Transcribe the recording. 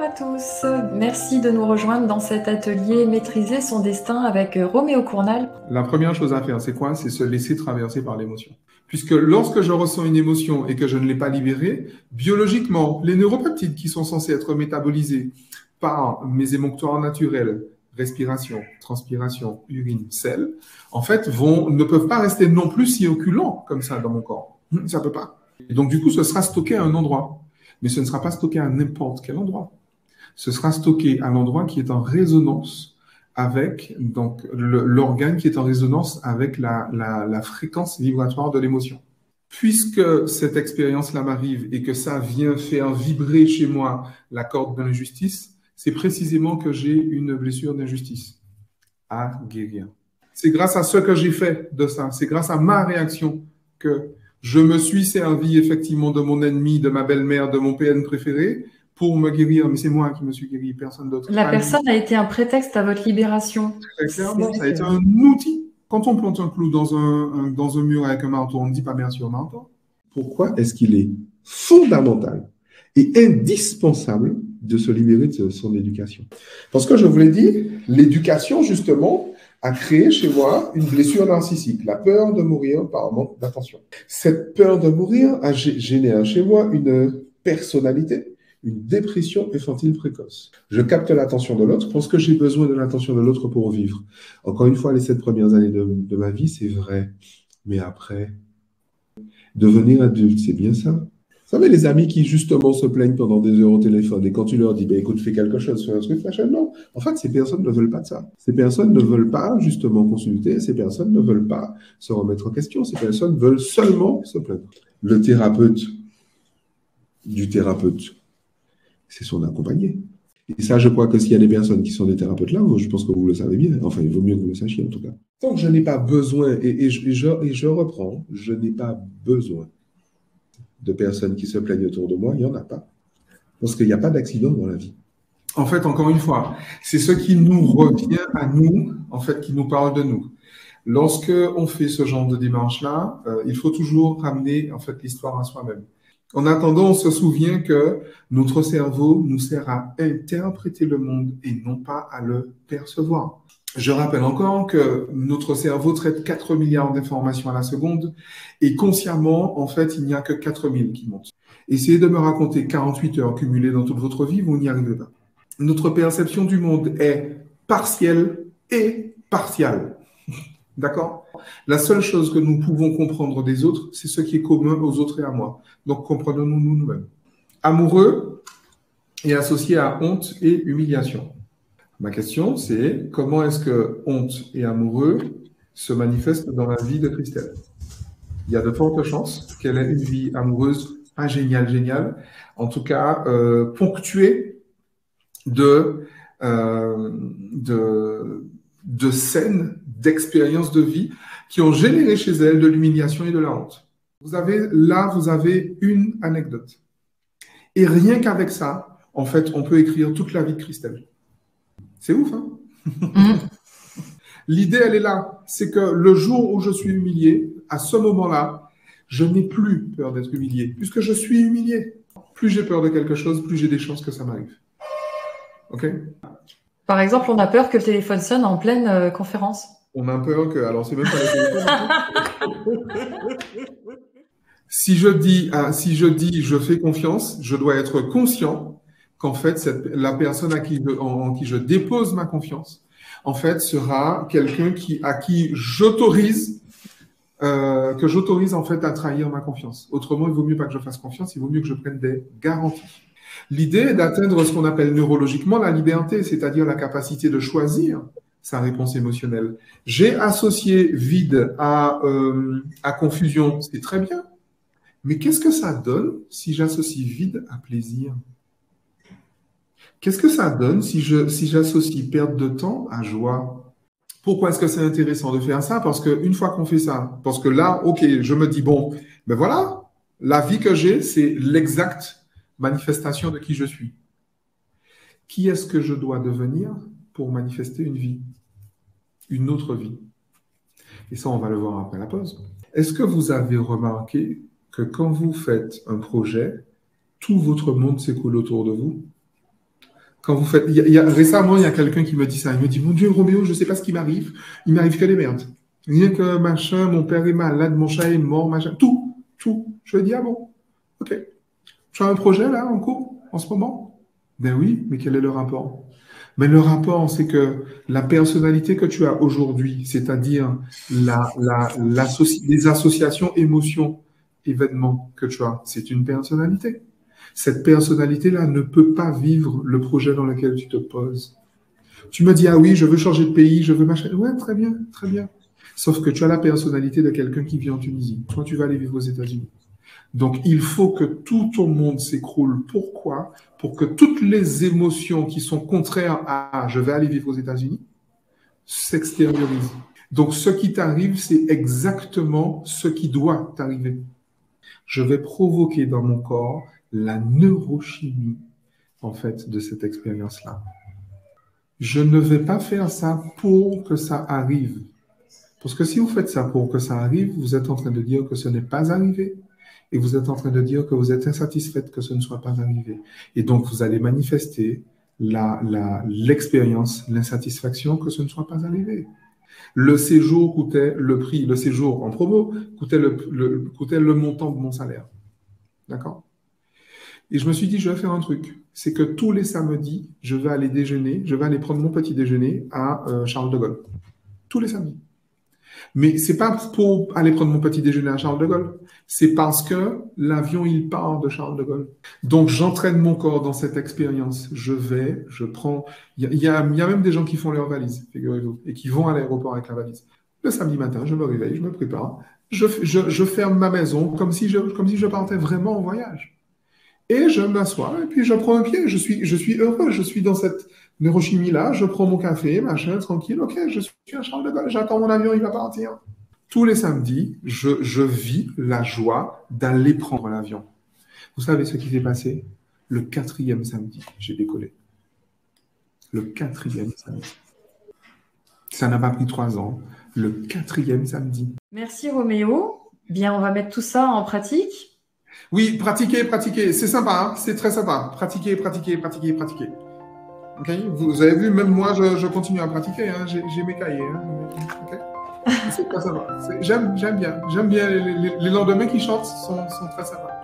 à tous, merci de nous rejoindre dans cet atelier Maîtriser son destin avec Roméo Cournal. La première chose à faire, c'est quoi? C'est se laisser traverser par l'émotion. Puisque lorsque je ressens une émotion et que je ne l'ai pas libérée, biologiquement, les neuropeptides qui sont censés être métabolisés par mes émonctoires naturels, respiration, transpiration, urine, sel, en fait, ne peuvent pas rester non plus circulants comme ça dans mon corps. Ça peut pas. Et donc, du coup, ce sera stocké à un endroit. Mais ce ne sera pas stocké à n'importe quel endroit. Ce sera stocké à l'endroit qui est en résonance avec donc l'organe qui est en résonance avec la fréquence vibratoire de l'émotion. Puisque cette expérience-là m'arrive et que ça vient faire vibrer chez moi la corde de l'injustice, c'est précisément que j'ai une blessure d'injustice à guérir. C'est grâce à ce que j'ai fait de ça, c'est grâce à ma réaction que je me suis servi effectivement de mon ennemi, de ma belle-mère, de mon PN préféré pour me guérir. Mais c'est moi qui me suis guéri, personne d'autre. La personne a été un prétexte à votre libération. Très clairement, ça a été un outil. Quand on plante un clou dans un mur avec un marteau, on ne dit pas merci au marteau. Pourquoi est-ce qu'il est fondamental et indispensable de se libérer de son éducation? Parce que je vous l'ai dit, l'éducation, justement, a créé chez moi une blessure narcissique, la peur de mourir par manque d'attention. Cette peur de mourir a généré chez moi une personnalité, une dépression infantile précoce. Je capte l'attention de l'autre parce que j'ai besoin de l'attention de l'autre pour vivre. Encore une fois, les 7 premières années de ma vie, c'est vrai. Mais après, devenir adulte, c'est bien ça. Vous savez, les amis qui justement se plaignent pendant des heures au téléphone et quand tu leur dis, bah, écoute, fais quelque chose, fais un truc, machin, non. En fait, ces personnes ne veulent pas de ça. Ces personnes ne veulent pas justement consulter, ces personnes ne veulent pas se remettre en question, ces personnes veulent seulement se plaindre. Le thérapeute du thérapeute, c'est son accompagné. Et ça, je crois que s'il y a des personnes qui sont des thérapeutes là, je pense que vous le savez bien. Enfin, il vaut mieux que vous le sachiez en tout cas. Tant que je n'ai pas besoin, et je reprends, je n'ai pas besoin de personnes qui se plaignent autour de moi, il n'y en a pas. Parce qu'il n'y a pas d'accident dans la vie. En fait, encore une fois, c'est ce qui nous revient à nous, en fait, qui nous parle de nous. Lorsque on fait ce genre de démarche-là, il faut toujours ramener, en fait, l'histoire à soi-même. En attendant, on se souvient que notre cerveau nous sert à interpréter le monde et non pas à le percevoir. Je rappelle encore que notre cerveau traite 4 milliards d'informations à la seconde et consciemment, en fait, il n'y a que 4000 qui montent. Essayez de me raconter 48 heures cumulées dans toute votre vie, vous n'y arrivez pas. Notre perception du monde est partielle et partiale. D'accord? La seule chose que nous pouvons comprendre des autres, c'est ce qui est commun aux autres et à moi. Donc, comprenons-nous nous-mêmes. Amoureux est associé à honte et humiliation. Ma question, c'est comment est-ce que honte et amoureux se manifestent dans la vie de Christelle? Il y a de fortes chances qu'elle ait une vie amoureuse pas géniale, en tout cas ponctuée de scènes, d'expériences de vie qui ont généré chez elle de l'humiliation et de la honte. Vous avez une anecdote. Et rien qu'avec ça, en fait, on peut écrire toute la vie de Christelle. C'est ouf, hein? L'idée, elle est là. C'est que le jour où je suis humilié, à ce moment-là, je n'ai plus peur d'être humilié, puisque je suis humilié. Plus j'ai peur de quelque chose, plus j'ai des chances que ça m'arrive. OK? Par exemple, on a peur que le téléphone sonne en pleine conférence. On a peur que... Alors, c'est même pas le téléphone. Si je dis je fais confiance, je dois être conscient qu'en fait, la personne en qui je dépose ma confiance, en fait, sera quelqu'un à qui j'autorise, que j'autorise en fait à trahir ma confiance. Autrement, il vaut mieux pas que je fasse confiance, il vaut mieux que je prenne des garanties. L'idée est d'atteindre ce qu'on appelle neurologiquement la liberté, c'est-à-dire la capacité de choisir sa réponse émotionnelle. J'ai associé vide à confusion, c'est très bien. Mais qu'est-ce que ça donne si j'associe vide à plaisir? Qu'est-ce que ça donne si j'associe perte de temps à joie? Pourquoi est-ce que c'est intéressant de faire ça? Parce qu'une fois qu'on fait ça, parce que là, ok, je me dis, bon, ben voilà, la vie que j'ai, c'est l'exacte manifestation de qui je suis. Qui est-ce que je dois devenir pour manifester une vie? Une autre vie. Et ça, on va le voir après la pause. Est-ce que vous avez remarqué que quand vous faites un projet, tout votre monde s'écoule autour de vous? Quand vous faites, récemment, il y a quelqu'un qui me dit ça. Il me dit, mon Dieu, Roméo, je ne sais pas ce qui m'arrive. Il m'arrive que des merdes. Rien que machin, mon père est malade, mon chat est mort, machin. Tout. Je lui dis, ah bon, ok. Tu as un projet là en cours, en ce moment? Ben oui, mais quel est le rapport? Mais le rapport, c'est que la personnalité que tu as aujourd'hui, c'est-à-dire les associations, émotions, événements que tu as, c'est une personnalité. Cette personnalité-là ne peut pas vivre le projet dans lequel tu te poses. Tu me dis, ah oui, je veux changer de pays, je veux machin. Ouais, très bien, très bien. Sauf que tu as la personnalité de quelqu'un qui vit en Tunisie. Toi, tu vas aller vivre aux États-Unis. Donc, il faut que tout ton monde s'écroule. Pourquoi? Pour que toutes les émotions qui sont contraires à « je vais aller vivre aux États-Unis » s'extériorisent. Donc, ce qui t'arrive, c'est exactement ce qui doit t'arriver. Je vais provoquer dans mon corps la neurochimie, en fait, de cette expérience-là. Je ne vais pas faire ça pour que ça arrive. Parce que si vous faites ça pour que ça arrive, vous êtes en train de dire que ce n'est pas arrivé. Et vous êtes en train de dire que vous êtes insatisfaite que ce ne soit pas arrivé. Et donc, vous allez manifester l'expérience, l'insatisfaction que ce ne soit pas arrivé. Le séjour coûtait le prix, le séjour en promo coûtait le montant de mon salaire. D'accord? Et je me suis dit, je vais faire un truc. C'est que tous les samedis, je vais aller déjeuner, je vais aller prendre mon petit déjeuner à Charles de Gaulle. Tous les samedis. Mais c'est pas pour aller prendre mon petit déjeuner à Charles de Gaulle. C'est parce que l'avion, il part de Charles de Gaulle. Donc, j'entraîne mon corps dans cette expérience. Je prends... Il y a même des gens qui font leur valise, figurez-vous, et qui vont à l'aéroport avec la valise. Le samedi matin, je me réveille, je me prépare, je ferme ma maison comme si je partais vraiment en voyage. Et je m'assois, et puis je prends un pied. Je suis heureux, je suis dans cette neurochimie-là, je prends mon café, machin, tranquille, ok, je suis à Charles de Gaulle, j'attends mon avion, il va partir. Tous les samedis, je vis la joie d'aller prendre l'avion. Vous savez ce qui s'est passé? Le 4e samedi, j'ai décollé. Le 4e samedi. Ça n'a pas pris 3 ans. Le 4e samedi. Merci Roméo. Bien, on va mettre tout ça en pratique. Oui, pratiquer. C'est sympa, hein? C'est très sympa. Pratiquer. Okay? Vous avez vu, même moi, je continue à pratiquer. Hein? J'ai mes cahiers. Hein? Okay? C'est très sympa. J'aime bien. J'aime bien les lendemains qui chantent sont très sympas.